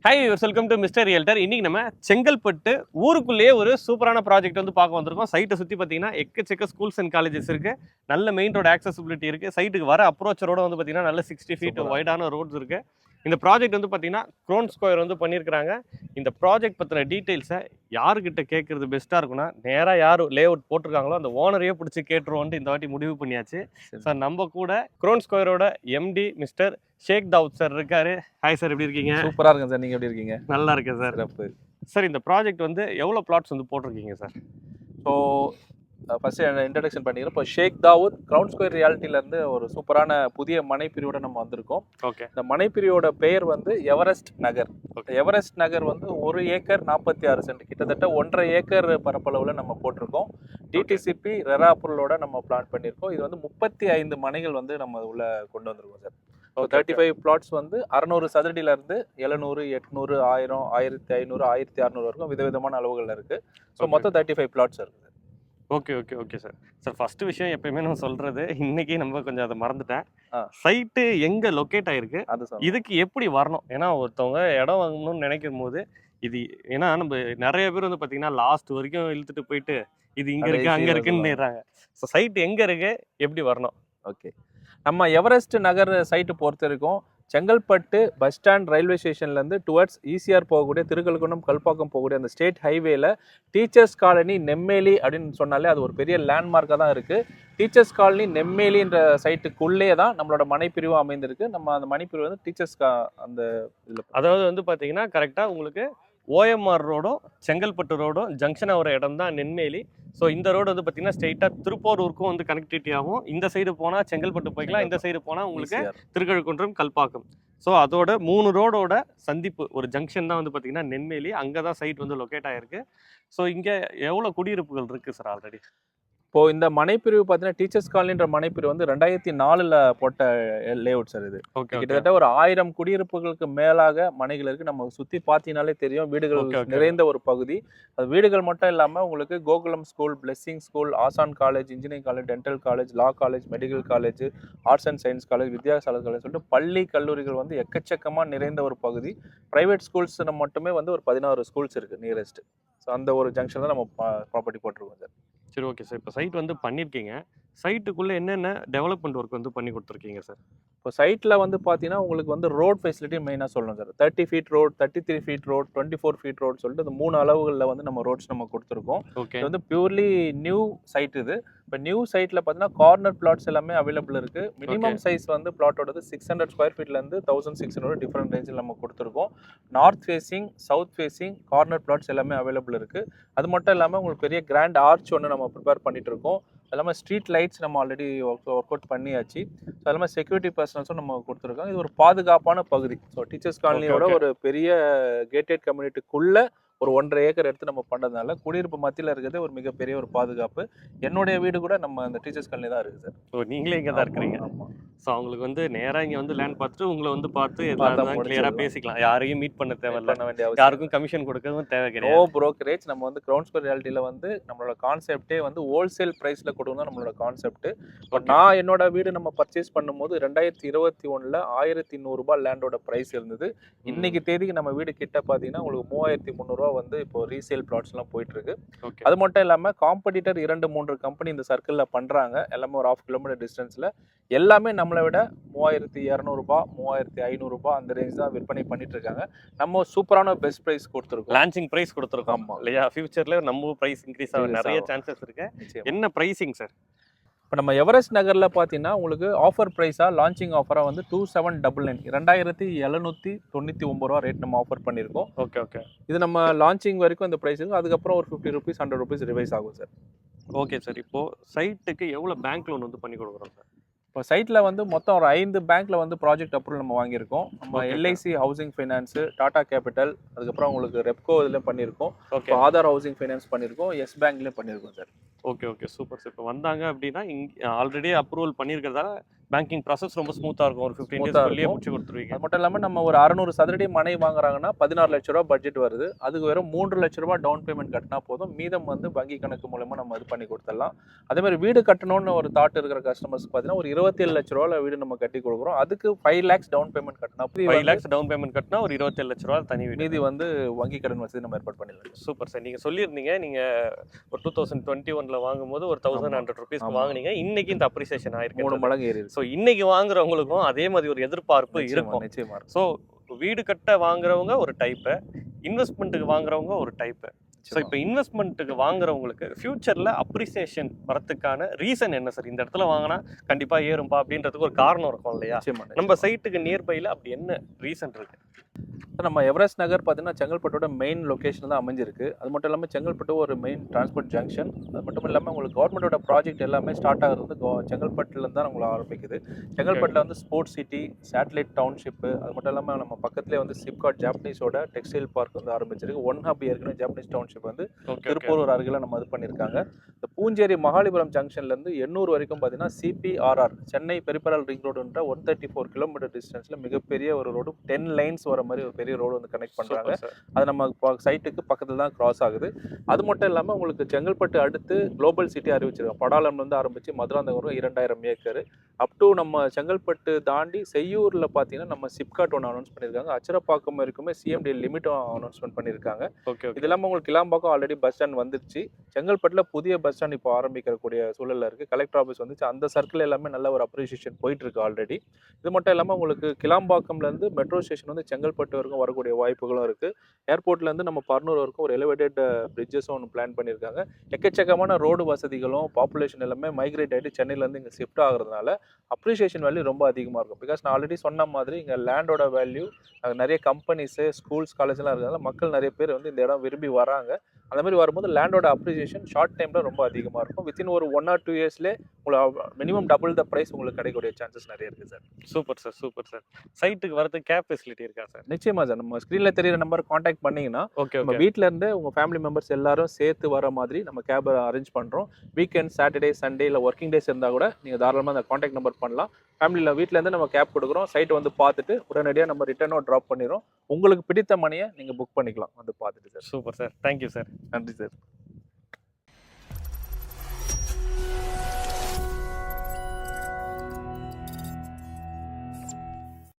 Hi welcome to mister realtor. இன்னைக்கு நம்ம செங்கல்பட்டு ஊருக்குள்ளேயே ஒரு சூப்பரான ப்ராஜெக்ட் வந்து பார்க்க வந்திருக்கோம். சைட்டை சுற்றி பார்த்தீங்கன்னா எக்கச்சக்க ஸ்கூல்ஸ் அண்ட் காலேஜஸ் இருக்கு. நல்ல மெயின் ரோடு ஆக்சசிபிலிட்டி இருக்கு. சைட்டுக்கு வர அப்ரோச் ரோட வந்து பார்த்தீங்கன்னா நல்ல 60 ஃபீட் வைடான ரோட்ஸ் இருக்கு. இந்த ப்ராஜெக்ட் வந்து பார்த்தீங்கன்னா க்ரோன் ஸ்கொயர் வந்து பண்ணியிருக்காங்க. இந்த ப்ராஜெக்ட் பற்றின டீட்டெயில்ஸை யாருக்கிட்ட கேட்கறது பெஸ்ட்டாக இருக்குன்னா, நேராக யார் லே அவுட் போட்டிருக்காங்களோ அந்த ஓனரையே பிடிச்சி கேட்டுருவோன்ட்டு இந்த வாட்டி முடிவு பண்ணியாச்சு. சார் நம்ம கூட க்ரோன் ஸ்கொயரோட எம்டி மிஸ்டர் ஷேக் தாவூத் சார் இருக்காரு. ஹாய் சார், எப்படி இருக்கீங்க? சூப்பரா இருக்கேன் சார். நீங்க எப்படி இருக்கீங்க? நல்லா இருக்கேன் சார். சிறப்பு. சார் இந்த ப்ராஜெக்ட் வந்து எவ்வளோ பிளாட்ஸ் வந்து போட்டிருக்கீங்க சார்? ஸோ ஃபர்ஸ்ட் இன்ட்ரடக்ஷன் பண்ணிக்கிறேன். இப்போ ஷேக் தாவூத் க்ரௌன் ஸ்கொயர் ரியாலிட்டியிலேருந்து ஒரு சூப்பரான புதிய மனைப்பிரிவோட நம்ம வந்திருக்கோம். ஓகே. இந்த மனைப்பிரிவோட பெயர் வந்து எவரெஸ்ட் நகர். எவரெஸ்ட் நகர் வந்து 1 ஏக்கர் 46 சென்ட், கிட்டத்தட்ட 1.5 ஏக்கர் பரப்பளவில் நம்ம போட்டிருக்கோம். டிடிசிபி ரெரா அப்ரூவலோட நம்ம பிளான் பண்ணியிருக்கோம். இது வந்து 35 மனைகள் வந்து நம்ம உள்ள கொண்டு வந்திருக்கோம் சார். 35 பிளாட்ஸ் வந்து 600 சதுரடியிலேருந்து 700, 800, 1000, 1500, 1600 வரைக்கும் விதவிதமான அளவுகளில் இருக்குது. ஸோ மொத்தம் 35 பிளாட்ஸ் இருக்குது. Okay okay okay sir. Sir first விஷயம் எப்பயுமே நம்ம சொல்றது, இன்னைக்கு நம்ம கொஞ்சம் அதை மறந்துட்டேன். சைட்டு எங்க லொக்கேட் ஆயிருக்கு, இதுக்கு எப்படி வரணும்? ஏன்னா ஒருத்தவங்க இடம் வாங்கணும்னு நினைக்கும் போது இது, ஏன்னா நம்ம நிறைய பேர் வந்து பார்த்தீங்கன்னா லாஸ்ட் வரைக்கும் இழுத்துட்டு போயிட்டு இது இங்க இருக்கு அங்க இருக்குன்னு. ஸோ சைட் எங்க இருக்கு, எப்படி வரணும்? ஓகே, நம்ம எவரெஸ்ட் நகர் சைட்டு பொறுத்த வரைக்கும் செங்கல்பட்டு பஸ் ஸ்டாண்ட் ரயில்வே ஸ்டேஷன்லேருந்து டுவர்ட்ஸ் ஈசிஆர் போகக்கூடிய திருக்கல்குன்றம் கல்பாக்கம் போகக்கூடிய அந்த ஸ்டேட் ஹைவேல டீச்சர்ஸ் காலனி நெம்மேலி அப்படின்னு சொன்னாலே அது ஒரு பெரிய லேண்ட்மார்க்காக தான் இருக்குது. டீச்சர்ஸ் காலனி நெம்மேலின்ற சைட்டுக்குள்ளே தான் நம்மளோட மனைப்பிரிவு அமைந்திருக்கு. நம்ம அந்த மனைப்பிரிவு வந்து டீச்சர்ஸ் அந்த இதில், அதாவது வந்து பார்த்தீங்கன்னா கரெக்டாக உங்களுக்கு ஓஎம்ஆர் ரோடும் செங்கல்பட்டு ரோடும் ஜங்ஷன் ஆகிற இடம் தான் நெம்மேலி. ஸோ இந்த ரோடு வந்து பார்த்தீங்கன்னா ஸ்ட்ரெயிட்டாக திருப்பூருக்கும் வந்து கனெக்டிவிட்டி ஆகும். இந்த சைடு போனால் செங்கல்பட்டு போய்க்கலாம், இந்த சைடு போனால் உங்களுக்கு திருக்கழுக்குன்றம் கல்பாக்கம். ஸோ அதோட 3 ரோடோட சந்திப்பு ஒரு ஜங்ஷன் தான் வந்து பார்த்தீங்கன்னா நெம்மேலி. அங்கே தான் சைட் வந்து லொக்கேட் ஆகிருக்கு. ஸோ இங்கே எவ்வளோ குடியிருப்புகள் இருக்குது சார் ஆல்ரெடி? இப்போ இந்த மனைப்பிரிவு பார்த்தீங்கன்னா டீச்சர்ஸ் காலனின்ற மனைப்பிரிவு வந்து 2004 போட்ட லே அவுட் சார். இது கிட்டத்தட்ட ஒரு 1000 குடியிருப்புகளுக்கு மேலாக மனைகள் இருக்கு. நம்ம சுத்தி பார்த்தீங்கன்னாலே தெரியும், வீடுகள் நிறைந்த ஒரு பகுதி. அது வீடுகள் மட்டும் இல்லாமல் உங்களுக்கு கோகுலம் ஸ்கூல், பிளெஸிங் ஸ்கூல், ஆசான் college, engineering college, dental college, law college, medical college, arts and science college, Vidyasala college சொல்லிட்டு பள்ளி கல்லூரிகள் வந்து எக்கச்சக்கமாக நிறைந்த ஒரு பகுதி. ப்ரைவேட் ஸ்கூல்ஸ் மட்டுமே வந்து ஒரு 16 ஸ்கூல்ஸ் இருக்குது நியரஸ்ட். ஸோ அந்த ஒரு ஜங்ஷன் தான் நம்ம ப்ராப்பர்ட்டி போட்டிருக்கோம் சார். சரி, ஓகே சார். இப்போ சைட் வந்து பண்ணியிருக்கீங்க, சைட்டுக்குள்ளே என்னென்ன டெவலப்மெண்ட் ஒர்க் வந்து பண்ணி கொடுத்துருக்கீங்க சார்? இப்போ சைட்டில் வந்து பார்த்தீங்கன்னா உங்களுக்கு வந்து ரோட் ஃபெசிலிட்டி மெயினாக சொல்லணும் sir. 30 feet road, 33 feet road, 24 feet road சொல்லிட்டு இந்த 3 அளவுகளில் வந்து நம்ம ரோட்ஸ் நம்ம கொடுத்துருக்கோம். இது வந்து பியூர்லி நியூ சைட். இது இப்போ நியூ சைட்டில் பார்த்தீங்கன்னா கார்னர் பிளாட்ஸ் எல்லாமே அவைலபிள் இருக்குது. மினிமம் சைஸ் வந்து பிளாட்டோடது 600 ஸ்கொயர் ஃபீட்லேருந்து 1600 டிஃப்ரெண்ட் ரேஞ்சில் நம்ம கொடுத்துருக்கோம். North facing, south facing corner plots எல்லாமே அவைலபிள் இருக்குது. அது மட்டும் இல்லாமல் உங்களுக்கு பெரிய கிராண்ட் ஆர்ச் ஒன்று நம்ம ப்ரிப்பேர் பண்ணிட்டு இருக்கோம். அது இல்லாமல் ஸ்ட்ரீட் லைட்ஸ் நம்ம ஆல்ரெடி ஒர்க் அவுட் பண்ணியாச்சு. ஸோ அது இல்லாமல் செக்யூரிட்டி பர்சனல்ஸும் நம்ம கொடுத்துருக்கோம். இது ஒரு பாதுகாப்பான பகுதி. ஸோ டீச்சர்ஸ் காலனியோட ஒரு பெரிய கேட்டட் கம்யூனிட்டிக்குள்ளே ஒரு 1.5 ஏக்கர் எடுத்து நம்ம பண்ணுறதுனால குடியிருப்பு மத்தியில் இருக்கிறது ஒரு மிகப்பெரிய ஒரு பாதுகாப்பு. என்னுடைய வீடு கூட நம்ம அந்த டீச்சர்ஸ் காலனி தான் இருக்குது சார். ஸோ நீங்களே இங்கே தான் இருக்கிறீங்க? ஆமாம். ஸோ அவங்களுக்கு வந்து நேராக இங்கே வந்து லேண்ட் பார்த்துட்டு உங்களை வந்து பார்த்து எல்லாம் கிளியராக பேசிக்கலாம். யாரையும் மீட் பண்ண தேவையில்லை, யாருக்கும் கமிஷன் கொடுக்கவும் தேவை கிடையாது. No brokerage. நம்ம வந்து க்ரௌன் ஸ்கொயர் ரியாலிட்டியில் வந்து நம்மளோட கான்செப்டே வந்து ஹோல்சேல் ப்ரைஸில் கொடுக்கணும் தான் நம்மளோட கான்செப்ட். பட் நான் என்னோட வீடு நம்ம பர்ச்சேஸ் பண்ணும்போது 2021 1100 லேண்டோட ப்ரைஸ் இருந்தது. இன்னைக்கு தேதிக்கு நம்ம வீடு கிட்ட பார்த்தீங்கன்னா உங்களுக்கு 3300 வந்து இப்போ ரீசேல் பிளாட்ஸ்லாம் போயிட்டு இருக்கு. அது மட்டும் இல்லாமல் காம்படிட்டர் 2-3 கம்பெனி இந்த சர்க்கிளில் பண்ணுறாங்க. எல்லாமே ஒரு 1/2 கிலோமீட்டர் டிஸ்டன்ஸில். எல்லாமே நம்மளை விட 3200, 3500 அந்த ரேஞ்ச் தான் விற்பனை பண்ணிட்டு இருக்காங்க. நம்ம சூப்பரான பெஸ்ட் ப்ரைஸ் கொடுத்துருக்கோம், லான்ச்சிங் ப்ரைஸ் கொடுத்துருக்கோம் இல்லையா? ஃபியூச்சர்ல நம்ம ப்ரைஸ் இன்க்ரீஸ் ஆக நிறைய சான்சஸ் இருக்கு. என்ன ப்ரைசிங் சார்? இப்போ நம்ம எவரெஸ்ட் நகரில் பார்த்தீங்கன்னா உங்களுக்கு ஆஃபர் ப்ரைஸாக லான்ச்சிங் ஆஃபராக வந்து 2799 2799 ரேட் நம்ம ஆஃபர் பண்ணியிருக்கோம். Okay okay. இது நம்ம லான்ச்சிங் வரைக்கும் இந்த ப்ரைஸ் இருக்கும். அதுக்கப்புறம் ஒரு 50 rupees 100 rupees ரிவைஸ் ஆகும் சார். Okay sir. இப்போது சைட்டுக்கு எவ்வளோ பேங்க் லோன் வந்து பண்ணி கொடுக்குறோம் சார்? இப்போ சைட்டில் வந்து மொத்தம் ஒரு 5 பேங்க்கில் வந்து ப்ராஜெக்ட் அப்ரூவல் நம்ம வாங்கியிருக்கோம். நம்ம LIC housing finance, Tata capital, அதுக்கப்புறம் உங்களுக்கு ரெப்கோ இதில் பண்ணியிருக்கோம். ஓகே. ஆதார் ஹவுசிங் ஃபைனான்ஸ் பண்ணியிருக்கோம், எஸ் பேங்க்லேயும் பண்ணியிருக்கோம் sir. Okay okay, super sir. இப்போ வந்தாங்க அப்படின்னா ஆல்ரெடி அப்ரூவல் பண்ணியிருக்கிறதால பேங்கிங் ப்ராசஸ் ரொம்ப ஸ்மூத்தா இருக்கும். ஒரு 15 Smooth-ஆ டேஸ்க்குள்ளேயே இருக்கும். முடிச்சு கொடுத்துருவீங்க. அது மட்டும் இல்லாமல் நம்ம ஒரு 600 சதுரடி மனை வாங்குறாங்கன்னா 16 லட்ச ரூபா பட்ஜெட் வருது. அதுக்கு வெறும் 3 லட்ச ரூபா டவுன் பேமெண்ட் கட்டினா போதும். மீதம் வந்து வங்கி கணக்கு மூலமா நம்ம இது பண்ணி கொடுத்துடலாம். அதே மாதிரி வீடு கட்டணும்னு ஒரு தாட் இருக்கிற கஸ்டமர்ஸ் பார்த்தீங்கன்னா ஒரு 27 லட்ச ரூபால வீடு நம்ம கட்டி கொடுக்குறோம். அதுக்கு 5 lakhs டவுன் பேமெண்ட் கட்டினா 5 lakhs டவுன் பேமெண்ட் கட்டினா ஒரு 27 லட்ச ரூபா தனி வீடு. மீதி வந்து வங்கி கடன் வசதி நம்ம ஏற்பாடு பண்ணிடலாம். Super sir. நீங்க சொல்லியிருந்தீங்க நீங்க ஒரு 2021ல வாங்கும்போது ஒரு 1100 ருபீஸ்க்கு ஆமா. வாங்குனீங்க. இன்னைக்கு இந்த அப்ரிசியேஷன் 3 ஆயிருக்கு. மடங்கு ஏறி இருக்கு. ஸோ இன்னைக்கு வாங்குறவங்களுக்கும் அதே மாதிரி ஒரு எதிர்பார்ப்பு நிச்சயமா, இருக்கும். நிச்சயமா இருக்கும். ஸோ வீடு கட்ட வாங்குறவங்க ஒரு டைப்பு, இன்வெஸ்ட்மெண்ட்டுக்கு வாங்குறவங்க ஒரு டைப்பு. ஸோ இப்போ இன்வெஸ்ட்மெண்ட்டுக்கு வாங்குறவங்களுக்கு ஃபியூச்சரில் அப்ரிசியேஷன் வரதுக்கான ரீசன் என்ன சார்? இந்த இடத்துல வாங்கினா கண்டிப்பாக ஏறும்பா அப்படின்றதுக்கு ஒரு காரணம் இருக்கும் இல்லையா? நிச்சயமா, நம்ம சைட்டுக்கு நியர்பையில் அப்படி என்ன ரீசன் இருக்கு? நம்ம எவரெஸ்ட் நகர் பார்த்தீங்கன்னா செங்கல்பட்டோட மெயின் லொகேஷன் தான் அமைஞ்சிருக்கு. அது மட்டும் இல்லாமல் செங்கல்பட்டு ஒரு மெயின் டிரான்ஸ்போர்ட் ஜங்ஷன். அது மட்டும் இல்லாமல் உங்களுக்கு கவர்மெண்டோட ப்ராஜெக்ட் எல்லாமே ஸ்டார்ட் ஆகிறது வந்து செங்கல்பட்டுலேருந்து தான் உங்களுக்கு ஆரம்பிக்குது. செங்கல்பட்டில் வந்து ஸ்போர்ட்ஸ் சிட்டி, சேட்டலைட் டவுன்ஷிப்பு, அது மட்டும் இல்லாமல் நம்ம பக்கத்துலேயே வந்து சிப்காட் ஜாப்பனீஸோட டெக்ஸ்டைல் பார்க் வந்து ஆரம்பிச்சிருக்கு. ஒன் ஹப் ஏற்கனவே ஜாப்பனீஸ் டவுன்ஷிப் வந்து திருப்பூர் அருகில் நம்ம இது பண்ணியிருக்காங்க. இந்த பூஞ்சேரி மகாலிபுரம் ஜங்ஷன்லேருந்து 800 வரைக்கும் பார்த்தீங்கன்னா CPRR சென்னை பெரிபரல் ரிங் ரோடுன்ற 134 கிலோமீட்டர் டிஸ்டன்ஸில் மிகப்பெரிய ஒரு ரோடு 10 லைன்ஸ் வர மாதிரி ஒரு பெரிய ரோடு வந்து கனெக்ட் பண்ணுறாங்க. அது நம்ம சைட்டுக்கு பக்கத்தில் தான் கிராஸ் ஆகுது. அது மட்டும் இல்லாமல் உங்களுக்கு செங்கல்பட்டு அடுத்து குளோபல் சிட்டி அறிவிச்சிருக்காங்க. படாலம்லேருந்து ஆரம்பித்து மதுராந்தகம் 2000 ஏக்கர் அப் டு நம்ம செங்கல்பட்டு தாண்டி செய்யூரில் பார்த்தீங்கன்னா நம்ம சிப்காட் ஒன்று அனௌன்ஸ் பண்ணியிருக்காங்க. அச்சரப்பாக்கம் வரைக்குமே CMD லிமிட்டும் அனௌன்ஸ்மெண்ட் பண்ணியிருக்காங்க. இது இல்லாமல் உங்களுக்கு கிளாம்பாக்கம் ஆல்ரெடி பஸ் ஸ்டாண்ட் வந்துருச்சு. செங்கல்பட்டில் புதிய பஸ் ஸ்டாண்ட் இப்போ ஆரம்பிக்கக்கூடிய சூழலில் இருக்குது. கலெக்டர் ஆஃபீஸ் வந்துச்சு. அந்த சர்க்கிள் எல்லாமே நல்ல ஒரு அப்ரிசியேஷன் போயிட்டு இருக்கு ஆல்ரெடி. இது மட்டும் இல்லாமல் உங்களுக்கு கிளாம்பாக்கம்லேருந்து மெட்ரோ ஸ்டேஷன் வந்து செங்கல்பட்டு வரைக்கும் வரக்கூடிய வாய்ப்புகளும் இருக்குது. ஏர்போர்ட்லேருந்து நம்ம பர்னூர் வரைக்கும் ஒரு எலிவேட்டட் பிரிட்ஜஸும் ஒன்று பிளான் பண்ணியிருக்காங்க. எக்கச்சக்கமான ரோடு வசதிகளும் பாப்புலேஷன் எல்லாமே மைக்ரேட் ஆகிட்டு சென்னையிலேருந்து இங்கே ஷிஃப்ட் ஆகிறதுனால அப்ரிசியேஷன் வேல்யூ ரொம்ப அதிகமாக இருக்கும். பிகாஸ் நான் ஆல்ரெடி சொன்ன மாதிரி இங்கே லேண்டோட வேல்யூ நிறைய கம்பெனிஸு, ஸ்கூல்ஸ், காலேஜ்லாம் இருக்கிறதுனால மக்கள் நிறைய பேர் வந்து இந்த இடம் விரும்பி வராங்க. அந்த மாதிரி வரும்போது லேண்டோட அப்ரிசியேஷன் ஷார்ட் டைமில் ரொம்ப அதிகமாக இருக்கும். வித்தின் ஒரு 1 or 2 இயர்ஸ்லேயே உங்களுக்கு மினிமம் டபுள் த ப்ரைஸ் உங்களுக்கு கிடைக்கக்கூடிய சான்சஸ் நிறைய இருக்குது sir. Super sir, super sir. சைட்டுக்கு வரதுக்கு கேப் ஃபெசிலிட்டி இருக்கா சார்? நிச்சயமா சார். நம்ம ஸ்க்ரீனில் தெரியிற நம்பர் காண்டாக்ட் பண்ணிங்கன்னா ஓகே, நம்ம வீட்டில் இருந்து உங்கள் ஃபேமிலி மெம்பர்ஸ் எல்லாரும் சேர்த்து வர மாதிரி நம்ம கேப் அரேஞ்ச் பண்ணுறோம். வீக்கெண்ட், சாட்டர்டே, சண்டே இல்லை ஒர்க்கிங் டேஸ் இருந்தால் கூட நீங்கள் தாராளமாக அந்த காண்டாக்ட் நம்பர் பண்ணலாம். ஃபேமிலியில் வீட்டிலேருந்து நம்ம கேப் கொடுக்குறோம். சைட்டை வந்து பார்த்துட்டு உடனடியாக நம்ம ரிட்டர்னோ ட்ராப் பண்ணிடுறோம். உங்களுக்கு பிடித்த மணியை நீங்கள் புக் பண்ணிக்கலாம் வந்து பார்த்துட்டு sir. Super sir. Thank you sir. நன்றி சார்.